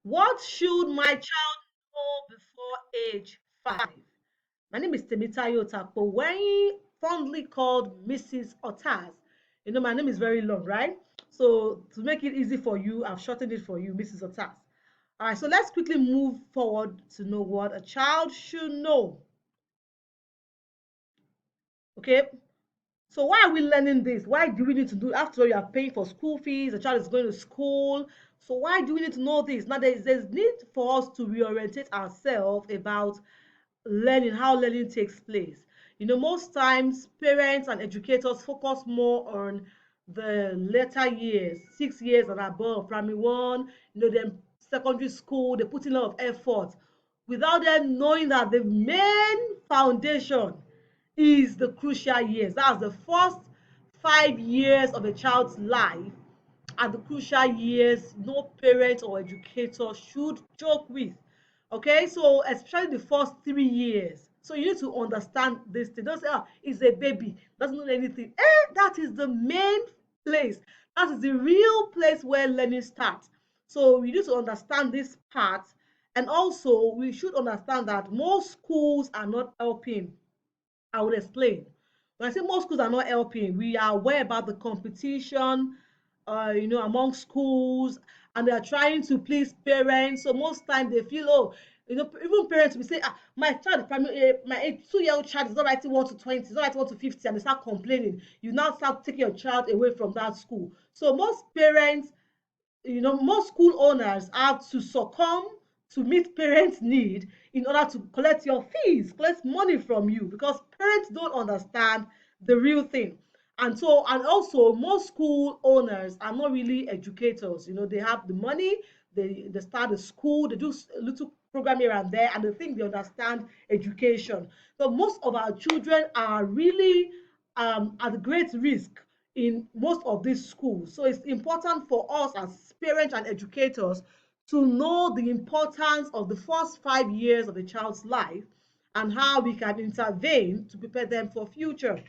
What should my child know before age 5? My name is Temitayo Tapo, very fondly called Mrs. Otas. You know, my name is very long, right? So, to make it easy for you, I've shortened it for you, Mrs. Otas. All right, so let's quickly move forward to know what a child should know. Okay, so why are we learning this? Why do we need to do? After all, you are paying for school fees. The child is going to school. So why do we need to know this? Now there's need for us to reorientate ourselves about learning, how learning takes place. You know, most times parents and educators focus more on the later years, 6 years and above, primary one, then secondary school. They put in a lot of effort without them knowing that the main foundation is the crucial years. That's the first 5 years of a child's life are the crucial years no parent or educator should joke with. Okay, so especially the first 3 years. So you need to understand this thing. Don't say, oh, it's a baby, doesn't know anything. That is the main place. That is the real place where learning starts. So we need to understand this part. And also, we should understand that most schools are not helping. I would explain. When I say most schools are not helping, we are aware about the competition, among schools, and they are trying to please parents. So most times they feel, oh, even parents will say, ah, my child, my 2-year-old child is not writing 1 to 20, is not writing 1 to 50, and they start complaining. You now start taking your child away from that school. So most parents, most school owners have to succumb to meet parents' need in order to collect your fees, collect money from you, because parents don't understand the real thing. And also, most school owners are not really educators. They have the money, they start a school, they do a little program here and there, and they think they understand education. So most of our children are really at great risk in most of these schools. So it's important for us as parents and educators to know the importance of the first 5 years of a child's life and how we can intervene to prepare them for future.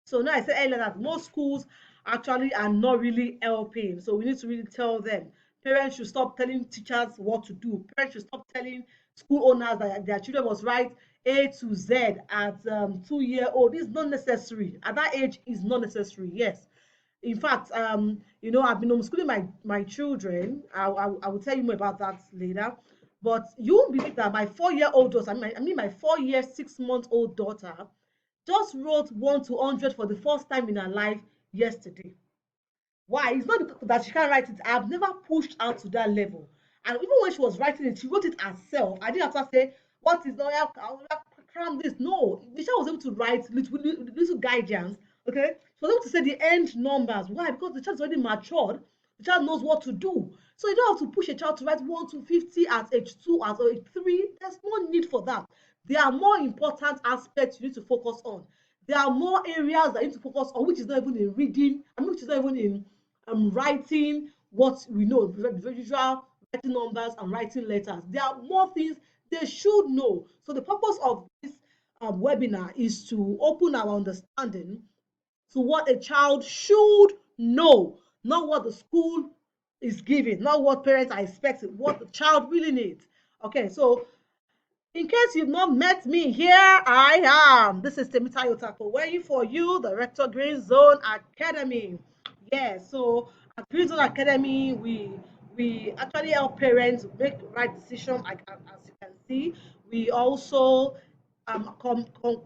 So now I said earlier that most schools actually are not really helping. So we need to really tell them. Parents should stop telling teachers what to do. Parents should stop telling school owners that their children must write A to Z at 2 year old. This is not necessary. At that age, is not necessary. Yes. In fact, I've been homeschooling my children. I will tell you more about that later. But you won't believe that my 4-year-old daughter, I mean my 4 year, 6 month old daughter, just wrote 1 to 100 for the first time in her life yesterday. Why? It's not that she can't write it. I've never pushed her to that level. And even when she was writing it, she wrote it herself. I didn't have to say, what is not, cram this. No, the child was able to write little guidance. Okay? She was able to say the end numbers. Why? Because the child is already matured. The child knows what to do. So you don't have to push a child to write 1 to 50 at age 2, at age 3. There's no need for that. There are more important aspects you need to focus on. There are more areas that you need to focus on, which is not even in reading, which is not even in writing what we know, the usual writing numbers and writing letters. There are more things they should know. So the purpose of this webinar is to open our understanding to what a child should know, not what the school is giving, not what parents are expecting, what the child really needs. Okay, so in case you've not met me, here I am. This is Temitayo Tako, waiting for you, the Rector Green Zone Academy. Yeah, so at Green Zone Academy, we actually help parents make the right decision. As you can see, we also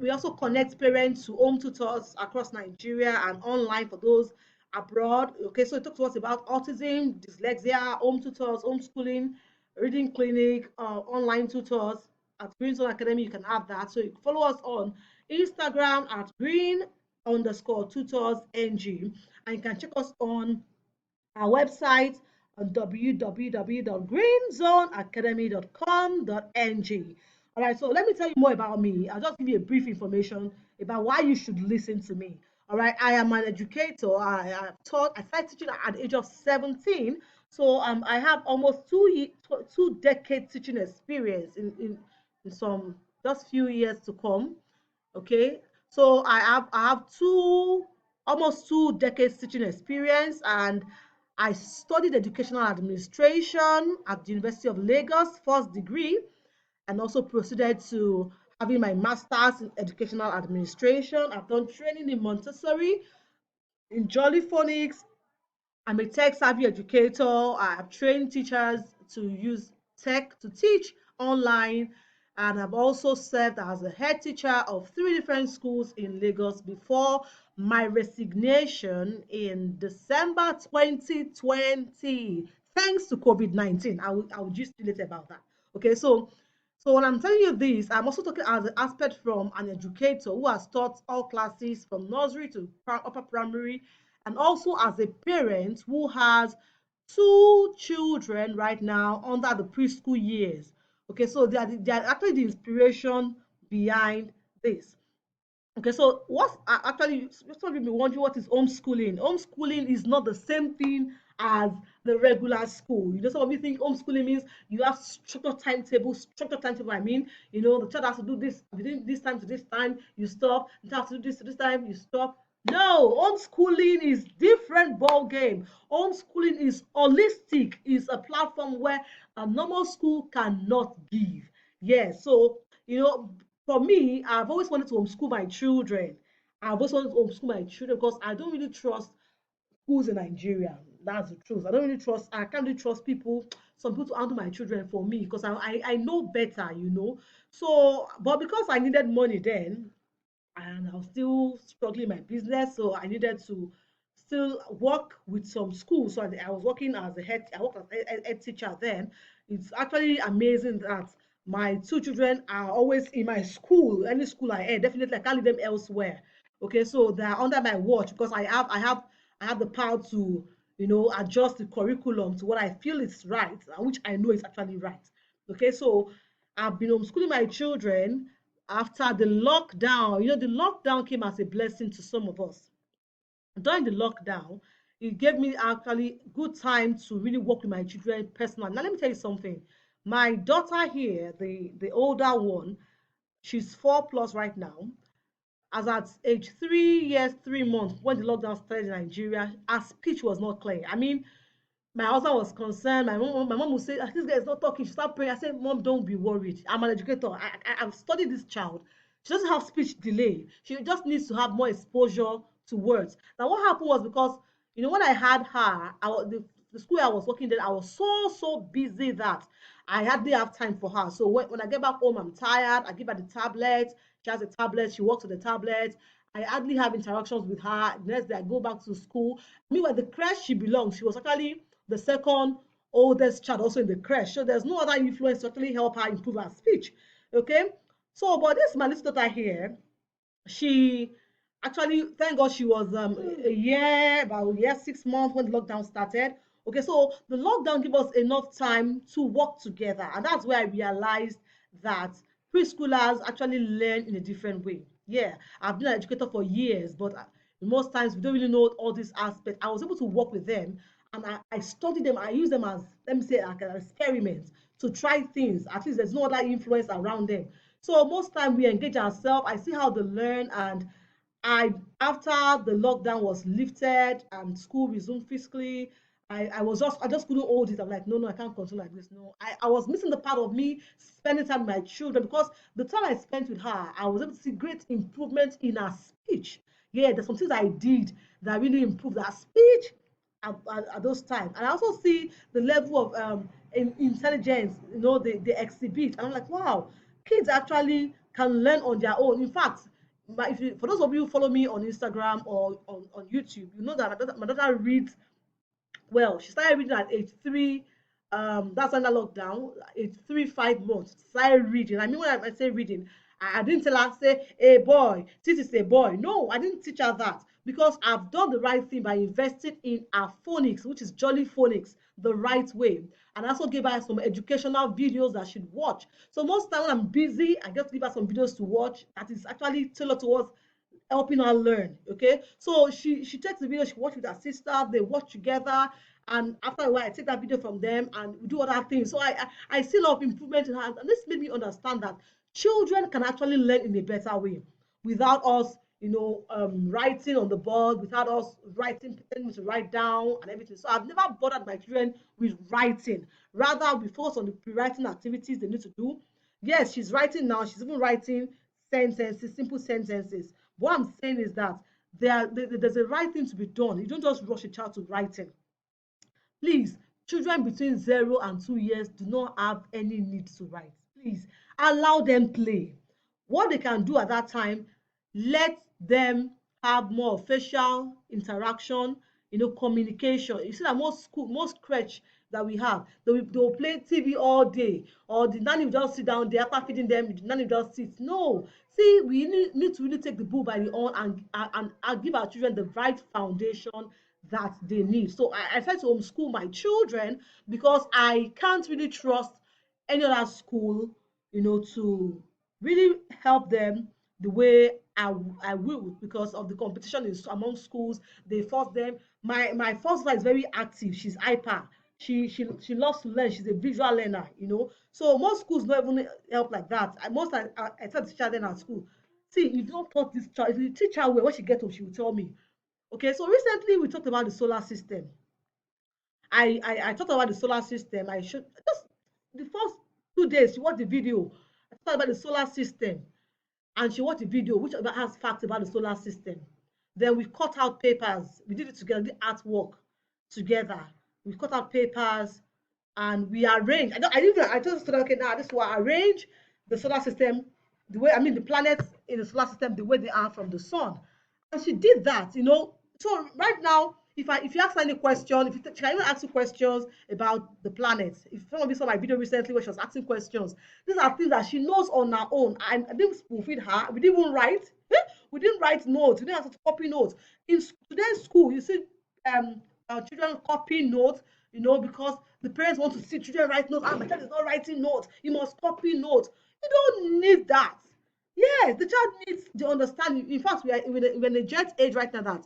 we also connect parents to home tutors across Nigeria and online for those abroad. Okay, so it talks to us about autism, dyslexia, home tutors, homeschooling, reading clinic, online tutors at Green Zone Academy. You can have that. So you can follow us on Instagram at green_tutors_ng, and you can check us on our website on www.greenzoneacademy.com.ng. All right, so let me tell you more about me. I'll just give you a brief information about why you should listen to me. All right, I am an educator. I started teaching at the age of 17. So I have almost 2 decades teaching experience in some just few years to come. Okay, so I have almost 2 decades teaching experience, and I studied educational administration at the University of Lagos, first degree, and also proceeded to having my master's in educational administration. I've done training in Montessori, in Jolly Phonics. I'm a tech savvy educator. I have trained teachers to use tech to teach online. And I've also served as a head teacher of three different schools in Lagos before my resignation in December 2020, thanks to COVID-19. I will just later about that. Okay, so when I'm telling you this, I'm also talking as an aspect from an educator who has taught all classes from nursery to upper primary, and also as a parent who has two children right now under the preschool years. Okay, so they are actually the inspiration behind this. Okay, so what's actually some people be wondering what is homeschooling. Homeschooling is not the same thing as the regular school. You know, some of you think homeschooling means you have structured timetable. Structured timetable, I mean, the child has to do this within this time to this time, you stop. The child has to do this to this time, you stop. No, homeschooling is different ball game. Homeschooling is holistic. Is a platform where a normal school cannot give. Yes, so for me, I've always wanted to homeschool my children. I've always wanted to homeschool my children because I don't really trust schools in Nigeria. That's the truth. I can't really trust some people to handle my children for me because I know better. So, but because I needed money then, and I was still struggling my business, so I needed to still work with some schools. So I was working as a head, I worked as a head teacher then. It's actually amazing that my two children are always in my school, any school I enter. Definitely, I can't leave them elsewhere. Okay, so they are under my watch because I have the power to adjust the curriculum to what I feel is right and which I know is actually right. Okay, so I've been homeschooling my children after the lockdown. The lockdown came as a blessing to some of us. During the lockdown, it gave me actually good time to really work with my children personally. Now, let me tell you something. My daughter here, the older one, she's 4 plus right now. As at age 3 years, 3 months, when the lockdown started in Nigeria, her speech was not clear. I mean, my husband was concerned. My mom would say, "Ah, this guy is not talking." She start praying. I said, "Mom, don't be worried. I'm an educator. I've studied this child. She doesn't have speech delay. She just needs to have more exposure to words." Now, what happened was because when I had her, the school I was working there, I was so busy that I hardly have time for her. So when I get back home, I'm tired. I give her the tablet. She has a tablet. She works with the tablet. I hardly have interactions with her. The next day, I go back to school. Meanwhile, the creche she belongs, she was actually the second oldest child also in the creche. So there's no other influence to actually help her improve her speech. Okay. So, but this my little daughter here, she actually, thank God, she was about a year 6 months when the lockdown started. Okay, so the lockdown gave us enough time to work together, and that's where I realized that preschoolers actually learn in a different way. Yeah, I've been an educator for years, but most times we don't really know all these aspects. I was able to work with them, and I studied them. I use them as, let me say, like an experiment to try things. At least there's no other influence around them. So most time we engage ourselves. I see how they learn, and I after the lockdown was lifted and school resumed physically, I just couldn't hold it. I'm like, no, I can't continue like this. No, I was missing the part of me spending time with my children because the time I spent with her, I was able to see great improvement in her speech. Yeah, there's some things I did that really improved her speech at those times. And I also see the level of intelligence, they exhibit. And I'm like, wow, kids actually can learn on their own. In fact, for those of you who follow me on Instagram or on YouTube, you know that my daughter reads well. She started reading at age 3. That's under lockdown. Age 3, 5 months. Started reading. I mean, when I say reading, I didn't tell her, say, "Hey boy, this is a boy." No, I didn't teach her that because I've done the right thing by investing in her phonics, which is Jolly Phonics, the right way. And I also gave her some educational videos that she'd watch. So most time when I'm busy, I just give her some videos to watch that is actually tailored towards helping her learn. Okay, so she takes the video, she watch with her sister, they watch together, and after a while I take that video from them and we do other things. So I see a lot of improvement in her, and this made me understand that children can actually learn in a better way without us writing on the board without us writing, telling me to write down and everything. So I've never bothered my children with writing. Rather, we focus on the pre-writing activities they need to do. Yes, she's writing now. She's even writing sentences, simple sentences. What I'm saying is that there's a right thing to be done. You don't just rush a child to writing. Please, children between 0 and 2 years do not have any need to write. Please allow them play. What they can do at that time, let them have more facial interaction, communication. You see that most school, most crèche that we have, they will play TV all day, or the nanny will just sit down there after feeding them, the nanny will just sit. No, see, we need to really take the bull by the horn and give our children the right foundation that they need. So I try to homeschool my children because I can't really trust any other school, to really help them the way I will, because of the competition is among schools. They force them. My first one is very active. She's hyper. She loves to learn. She's a visual learner. So most schools don't even help like that. I tell the teacher then at school, see, if you don't taught this child, if you teach her well, when she get home, she will tell me. Okay, so recently we talked about the solar system. I talked about the solar system. I should just the first 2 days she watched the video. I talked about the solar system, and she watched the video which has facts about the solar system. Then we cut out papers. We did it together, did artwork together. We cut out papers and we arranged. I just said, okay, now this is what I arrange the solar system the way, I mean, the planets in the solar system the way they are from the sun. And she did that. So right now, if you ask her any question, if you she can even ask you questions about the planets. If some of you saw my video recently where she was asking questions, these are things that she knows on her own. I didn't spoon feed her. We didn't even write. We didn't write notes. We didn't have to copy notes. In today's school, you see our children copy notes, because the parents want to see children write notes. Ah, my child is not writing notes. You must copy notes. You don't need that. Yes, the child needs the understanding. In fact, we are in a jet age right now that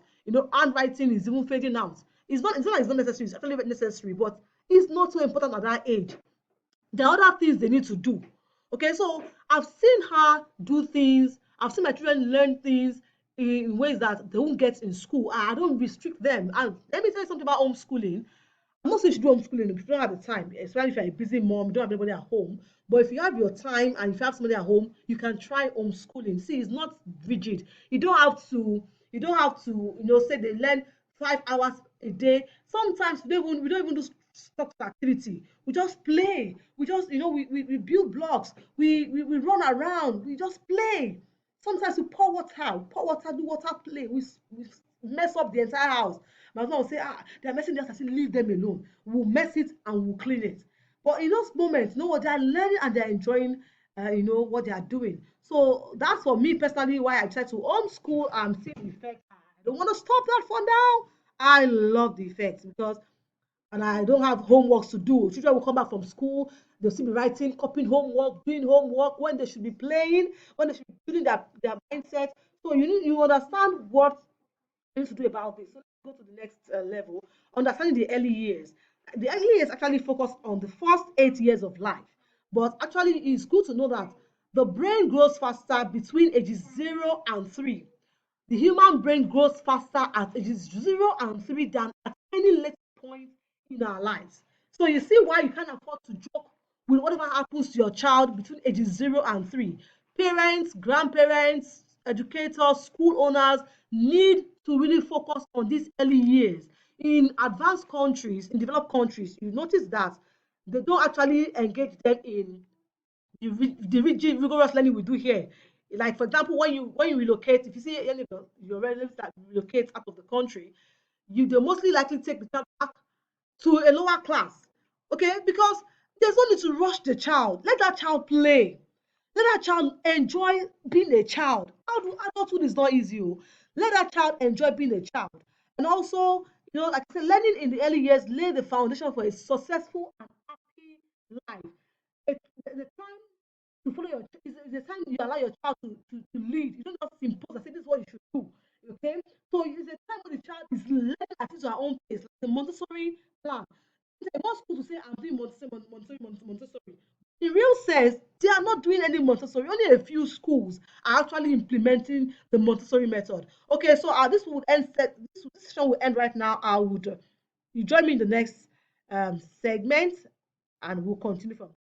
handwriting is even fading out. It's not like it's not necessary, it's actually very necessary, but it's not so important at that age. There are other things they need to do. Okay, so I've seen her do things, I've seen my children learn things in ways that they won't get in school. I don't restrict them. And let me tell you something about homeschooling. I'm not saying you should do homeschooling if you don't have the time, especially if you're a busy mom, you don't have anybody at home. But if you have your time and if you have somebody at home, you can try homeschooling. See, it's not rigid. You don't have to say they learn 5 hours a day. Sometimes we don't even do structured activity. We just play. We just, we build blocks. We run around. We just play. Sometimes we pour water, do water play. We mess up the entire house. My husband will say, they're messing the house. I say, leave them alone. We'll mess it and we'll clean it. But in those moments, what, they're learning and they're enjoying, what they are doing. So that's for me personally why I try to homeschool and see the effect. I don't want to stop that for now. I love the effects because and I don't have homeworks to do. Children will come back from school, they'll still be writing, copying homework, doing homework when they should be playing, when they should be building their mindset. So you understand what you need to do about this. So let's go to the next level, understanding the early years. The early years actually focus on the first 8 years of life, but actually it's good to know that the brain grows faster between ages 0 and 3. The human brain grows faster at ages 0 and 3 than at any later point in our lives. So you see why you can't afford to joke with whatever happens to your child between ages 0 and 3. Parents, grandparents, educators, school owners need to really focus on these early years. In advanced countries, in developed countries, you notice that they don't actually engage them in the rigid, rigorous learning we do here. Like for example, when you relocate, if you see any of your relatives that relocate out of the country, they mostly likely take the child back to a lower class. Okay, because there's no need to rush the child. Let that child play. Let that child enjoy being a child. Adulthood is not easy. Oh. Let that child enjoy being a child. And also, like I said, learning in the early years lay the foundation for a successful and happy life. The time to follow your is the time you allow your child to lead. You don't just impose and say this is what you should do. Okay? So it's a time when the child is learning at his or her own pace, like the Montessori plan. Most schools will say I'm doing Montessori. In real sense, They are not doing any Montessori. Only a few schools are actually implementing the Montessori method. Okay, so this would end. This session will end right now. I would you join me in the next segment, and we'll continue from.